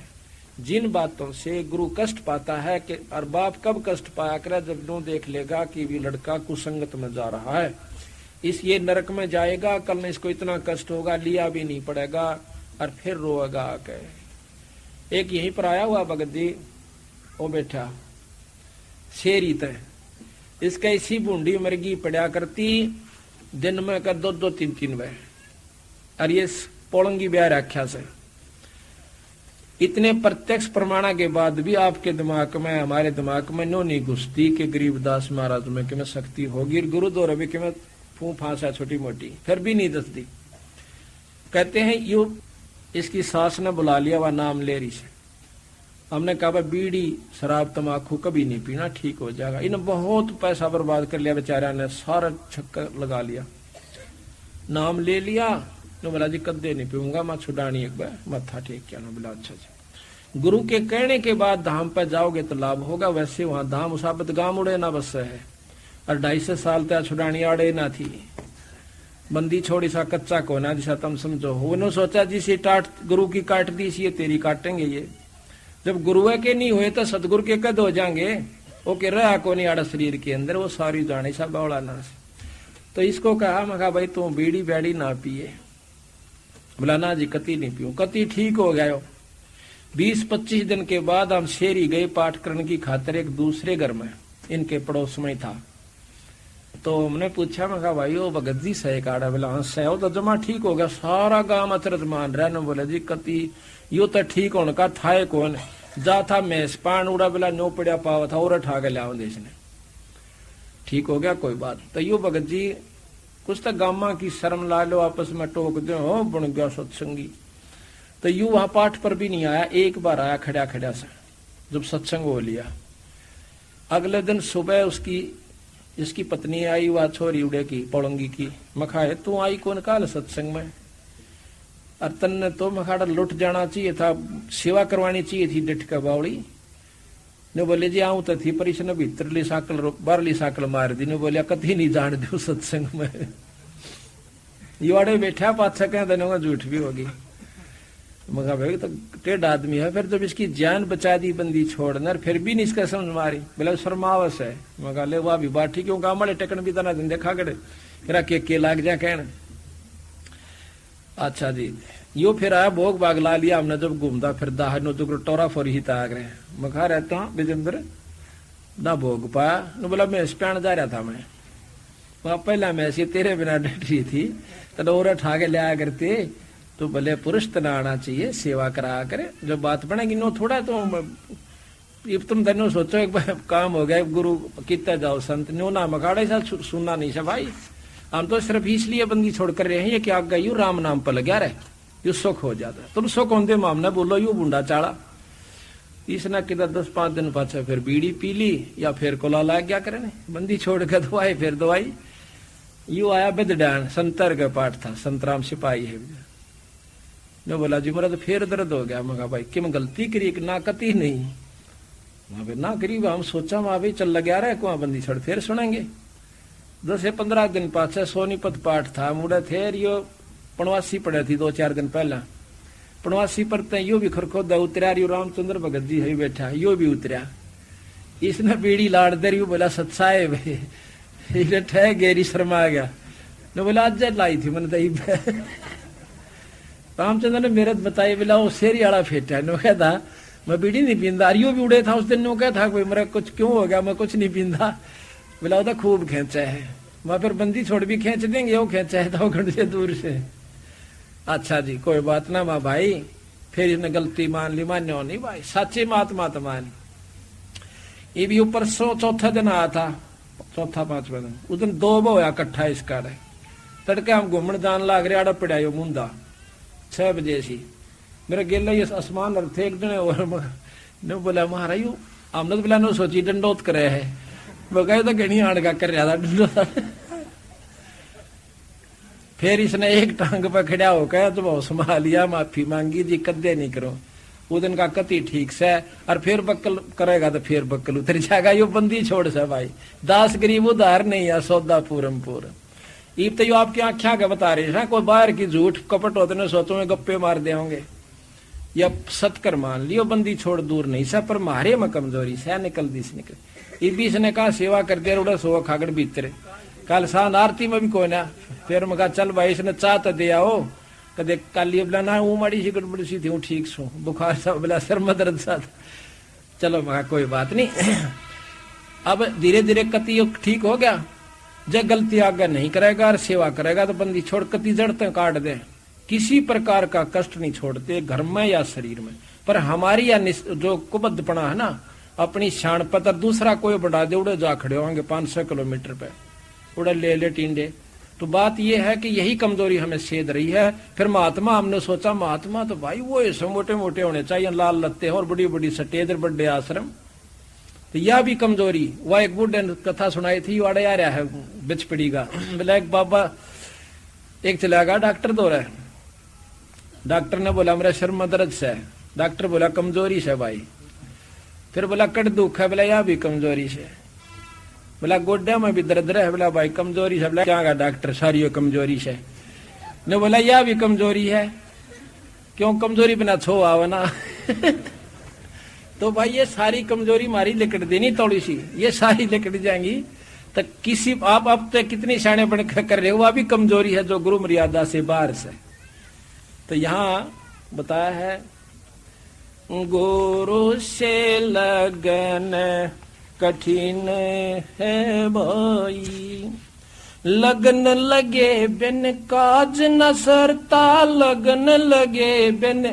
जिन बातों से गुरु कष्ट पाता है कि, और बाप कब कष्ट पाया करे, जब नो देख लेगा कि भी लड़का कुसंगत में जा रहा है, इस ये नरक में जाएगा, कल में इसको इतना कष्ट होगा, लिया भी नहीं पड़ेगा, और फिर रोएगा आके। एक यहीं पर आया हुआ भगत जी, वो बैठा शेरी तय, इसका इसी बूंदी मरगी पड़ा करती, दिन में कर 2-2 3-3 बह, और ये पोलंगी ब्याह रख्या से। इतने प्रत्यक्ष प्रमाणा के बाद भी आपके दिमाग में, हमारे दिमाग में नो नहीं घुसती कि गरीबदास महाराज में कि मैं शक्ति होगी, गुरु दो रवि कि मैं फू फांसा छोटी मोटी, फिर भी नहीं दसती। कहते हैं यू इसकी सास ने बुला लिया, वह नाम ले रही से, हमने कहा भाई बीड़ी शराब तम्बाकू कभी नहीं पीना, ठीक हो जाएगा। इन्हें बहुत पैसा बर्बाद कर लिया बेचारा ने, सारा चक्कर लगा लिया, नाम ले लिया। नो बोला जी कदे नहीं पीऊंगा, मैं छुड़ानी एक बार मत्था टेक क्या। नो बोला अच्छा जी, गुरु के कहने के बाद धाम पर जाओगे तो लाभ होगा। वैसे वहां धाम उसाबत गांव उड़े ना बस है, और 250 साल तक छुड़ानी आड़े ना थी। बंदी छोड़ी सा कच्चा कोना जिसा तुम समझो। उन्होंने सोचा जिसे टाट गुरु की काट दी सी, ये तेरी काटेंगे ये। जब गुरु के नहीं हुए तो सतगुरु के कद हो जाएंगे। वो कह रहा को नहीं आड़ा शरीर के अंदर, वो सारी जाने सा बौड़ा ना से। तो इसको कहा, मैं कहा भाई तू बीड़ी बैड़ी ना पिए। बोला ना जी कति नहीं पीऊं। कति ठीक हो गया। 20-25 दिन के बाद हम शेरी गए पाठ करने की खातिर एक दूसरे घर में, इनके पड़ोस में था। तो हमने पूछा, मैं कहा भाई वो भगत जी सही काड़ा। बोला हाँ सही हो तो जमा ठीक हो गया। सारा गांव अचरज मान रहा है। बोले जी कति यो तो ठीक होने का था कौन जा था मैस पान उड़ा। बोला नो पड़ा पावा था और ठा के लिया देश ने, ठीक हो गया कोई बात। तो यो भगत जी कुछ तो गामा की शर्म ला लो, आपस में टोक दो, हो बन गया सत्संगी। तो यू वहां पाठ पर भी नहीं आया, एक बार आया खड़ा खड़ा से जब सत्संग हो लिया। अगले दिन सुबह उसकी इसकी पत्नी आई, वह छोरी उड़े की पौड़ंगी की। मखाए तू आई कौन काल सत्संग में? और तन्ने तो मखाड़ा लुट जाना चाहिए था, सेवा करवानी चाहिए थी डिठ का बावड़ी ने। बोले जी आऊं तो थी पर इसने भीतरली साकल बारली साकल मार दी। ने बोलिया कभी नहीं जान दो सत्संग में। युवाड़े बैठा पाछा कह देने झूठ भी होगी। मगा भाई तो टेढ़ आदमी है, फिर जब इसकी जान बचा दी बंदी छोड़ना, फिर भी नहीं इसका समझ मारी। बोले शर्मावस है। मगा ले वह भी बात ठीक, गाँव वाले टेकन भी तना दिन देखा करे फिर के लाग जा कहना। अच्छा जी यो फिर आया भोग भाग ला लिया हमने। जब घूमता फिर दाहनो तो टोरा फोरी ही ताक रहे। मखा रहता हूँ विजेंद्र ना भोग पाया। न बोला मैं स्पैन जा रहा था मैं, वहां पहला मैं ऐसी तेरे बिना डट रही थी तो और ठा के लिया करते। तो भले पुरुष तना आना चाहिए, सेवा करा करे, जो बात बनेगी नो थोड़ा तो तुम धनो सोचो एक बार काम हो गया गुरु कितना जाओ संत नो ना मखाड़े सा सुनना नहीं सा भाई। हम तो सिर्फ इसलिए बंदी छोड़ कर रहे हैं ये क्या गई राम नाम पर लगा रहे, यू सुख हो जाता। तुम सुख होते मामने बोलो यू बूंडा चाड़ा। इसने किधर 10-5 दिन पाछा फिर बीड़ी पी ली या फिर कोला लाग गया करे बंदी छोड़ कर दवाई फिर दवाई। यू आया बिदडान संतर का पाठ था, संतराम सिपाही है। मैं बोला जी मेरा तो फिर दर्द हो गया। मैं कहा भाई कि मैं गलती करी ना कती नहीं वहां पे ना करी। हम सोचा वहां भी चल लगा रहा है को बंदी छोड़ फिर सुनेंगे। 10-15 दिन पाछे सोनीपत पाठ था मुड़े थे। यो पणवासी पड़े थी 2-4 दिन पहला। पणवासी पर यो भी खरखोदा उतरा। यो रामचंद्र भगत जी है बैठा, यो भी उतरा। इसने बीड़ी लाड़ दे रही बोला सत्साए भाई ठह गेरी शर्मा आ गया। ने बोला आज लाई थी मैंने तो रामचंद्र ने मेरत बताई। बोला वो शेरी आड़ा फेटा नो कहता मैं बीड़ी नहीं पींदा। यो भी उड़े था उस दिन नो कहता कोई मेरा कुछ क्यों हो गया मैं कुछ नहीं पींदा। बोला वो खूब खेचा है। मैं फिर बंदी छोड़ भी खींच देंगे, वो खेचा है तो घंटे से दूर से। अच्छा जी कोई बात ना माँ भाई। फिर इसने गलती मान ली, मान्यो नहीं भाई सच्ची महात्मा तो मान। ये भी ऊपर 104 दिन आया था, 4-5वां दिन। उस दिन 2 होया इकट्ठा इसका रहे। तड़के हम घूमन जान लाग रहे आड़ा पड़ा यो मुंदा 6 बजे सी। मेरे गेला ये आसमान थे एक दिन और ने बोला महारा यू हमने तो बोला नो सोची डंडोत करे है। वो कहे तो घनी आड़ का कर रहा था डंडोत। फिर इसने एक टांग पर खड़ा होकर तो बहुत संभालिया, माफी मांगी जी कदे नहीं करो। वो दिन का कति ठीक से और फिर बक्कल करेगा तो फिर बक्कल उतर जाएगा। यो बंदी छोड़ से भाई दास गरीब उधार नहीं है सौदा पूरम पूर। ईब तो यो आपकी आख्या के बता रहे हैं कोई बाहर की झूठ कपट होते ने सोचो में गप्पे मार दे होंगे या सतकर मान लियो बंदी छोड़ दूर नहीं सा पर मारे में कमजोरी से निकल दी से निकल। ईबी ने कहा सेवा कर दे उड़ा सो खागड़ भीतरे। कल शान आरती में भी कोई ना फिर मैं कहा चल भाई इसने चाह तो दिया हो कदे कल ये बोला ना वो माड़ी सी गड़बड़ी सी थी हूँ ठीक सो बुखार सा बोला सर में दर्द सा। चलो मैं कोई बात नहीं। अब धीरे धीरे कति ठीक हो गया। जब गलती आगे नहीं करेगा और सेवा करेगा तो बंदी छोड़ कति जड़ते काट दे। किसी प्रकार का कष्ट नहीं छोड़ते घर में या शरीर में। पर हमारी या जो कुबद्धपना है ना अपनी शान पतर दूसरा कोई बढ़ा दे उड़े जा खड़े होंगे 500 किलोमीटर पे उड़े ले टींडे तो बात यह है कि यही कमजोरी हमें सेध रही है। फिर महात्मा, हमने सोचा महात्मा तो भाई वो ऐसे मोटे मोटे होने चाहिए, लाल लत्ते और बड़ी बड़ी सटेद बड़े आश्रम, तो यह भी कमजोरी। वह एक बुढ़े ने कथा सुनाई थी, वाड़े आ रहा है बिचपड़ी का, बोला एक बाबा एक चला गया डॉक्टर दो रहा। डॉक्टर ने बोला मेरा शर्म दर्द से। डॉक्टर बोला कमजोरी से भाई। फिर बोला कट दुख है, बोला यह भी कमजोरी से। बोला गोड्या में भी दर्द रहे, बोला भाई कमजोरी से। बोला क्या डॉक्टर सारी कमजोरी से। ने बोला यह भी कमजोरी है, क्यों कमजोरी बिना छो आव ना। तो भाई ये सारी कमजोरी मारी लिकट देनी थोड़ी सी, ये सारी लिकट जाएंगी तो किसी आप अब तो कितनी शाणे बन कर रहे हो, वह भी कमजोरी है जो गुरु मर्यादा से बाहर से। तो यहाँ बताया है गुरु से लगन कठिन है भाई, लगन लगे बिन काज न सरता, लगन लगे बिन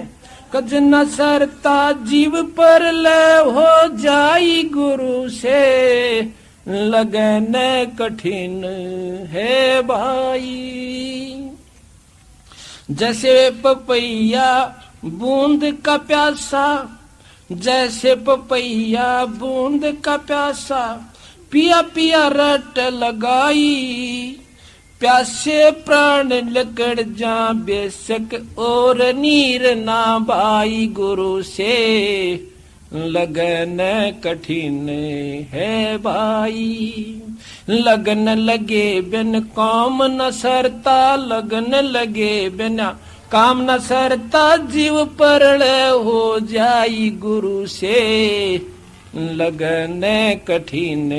काज न सरता, जीव पर ले हो जाई गुरु से लगन कठिन है भाई। जैसे पपैया बूंद का प्यासा, जैसे पपैया बूंद का प्यासा, पिया पिया रट लगाई, प्यासे प्राण लकड़ जा बेशक और नीर ना भाई, गुरु से लगन कठिन है भाई। लगन लगे बिन काम न सरता, लगन लगे बिना काम न सरता, जीव परल हो जाई गुरु से लगन कठिन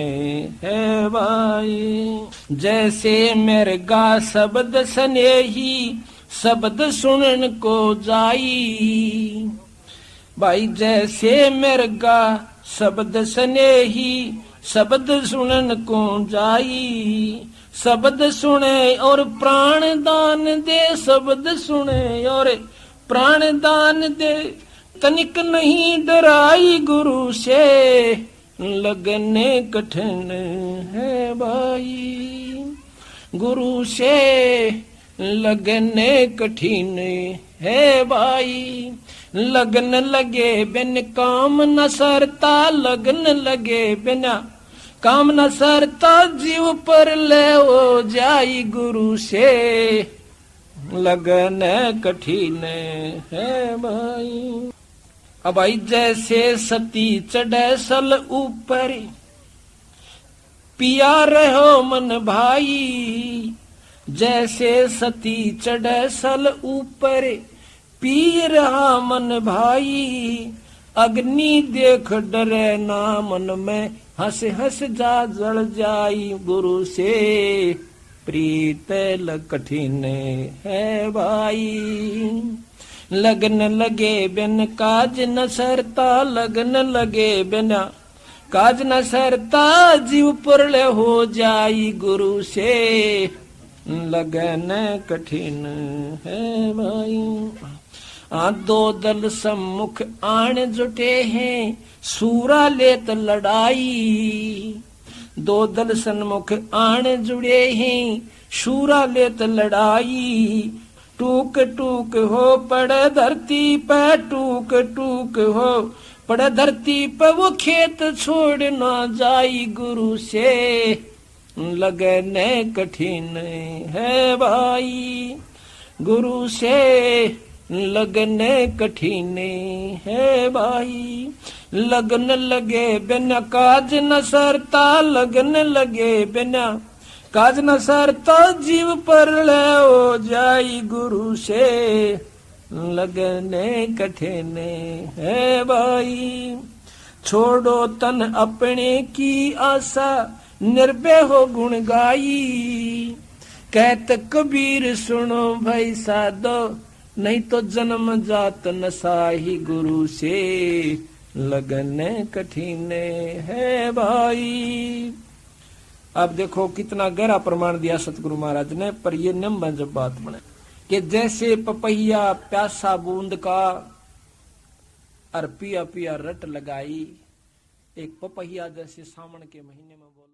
है भाई। जैसे मृगा शब्द स्नेही, शब्द सुनन को जाई भाई, जैसे मृगा शब्द स्नेही, शब्द सुनन को जाई, शब्द सुने और प्राण दान दे, शब्द सुने और प्राण दान दे, तनिक नहीं डराई गुरु से लगने कठिन है भाई, गुरु से लगने कठिन है भाई। लगन लगे बिन काम न सरता, लगन लगे बिना काम न सरता, जीव पर ले हो जाई गुरु से लगन कठिन है भाई। अब भाई जैसे सती चढ़े सल ऊपर, पिया रहो मन भाई, जैसे सती चढ़े सल ऊपर, पी रहा मन भाई, अग्नि देख डरे ना मन में, हंस हंस जा जल जाई गुरु से प्रीत कठिन है भाई। लगन लगे बिन काज न सरता, लगन लगे बिना काज न सरता, जीव पुरले हो जाई गुरु से लगन कठिन है भाई। दो दल सम्मुख आण जुटे हैं, सूरा लेत लड़ाई, दो दल सन्मुख आण जुड़े हैं, सूरा लेत लड़ाई, टूक टूक हो पड़े धरती पे, टूक टूक हो पड़े धरती पे, वो खेत छोड़ ना जाई गुरु से लगने कठिन है भाई, गुरु से लगने कठिन है भाई। लगन लगे बिना काज न सरता, लगन लगे बिना काज न सरता, जीव पर ले हो जाई गुरु से लगने कठिन है भाई। छोड़ो तन अपने की आशा, निर्भय हो गुण गाई, कहत कबीर सुनो भाई साधो, नहीं तो जन्म जात नसाही गुरु से लगन कठिन है भाई। अब देखो कितना गहरा प्रमाण दिया सतगुरु महाराज ने, पर ये निम्न जब बात बने कि जैसे पपैया प्यासा बूंद का, और पिया पिया रट लगाई, एक पपैया जैसे सावन के महीने में बोल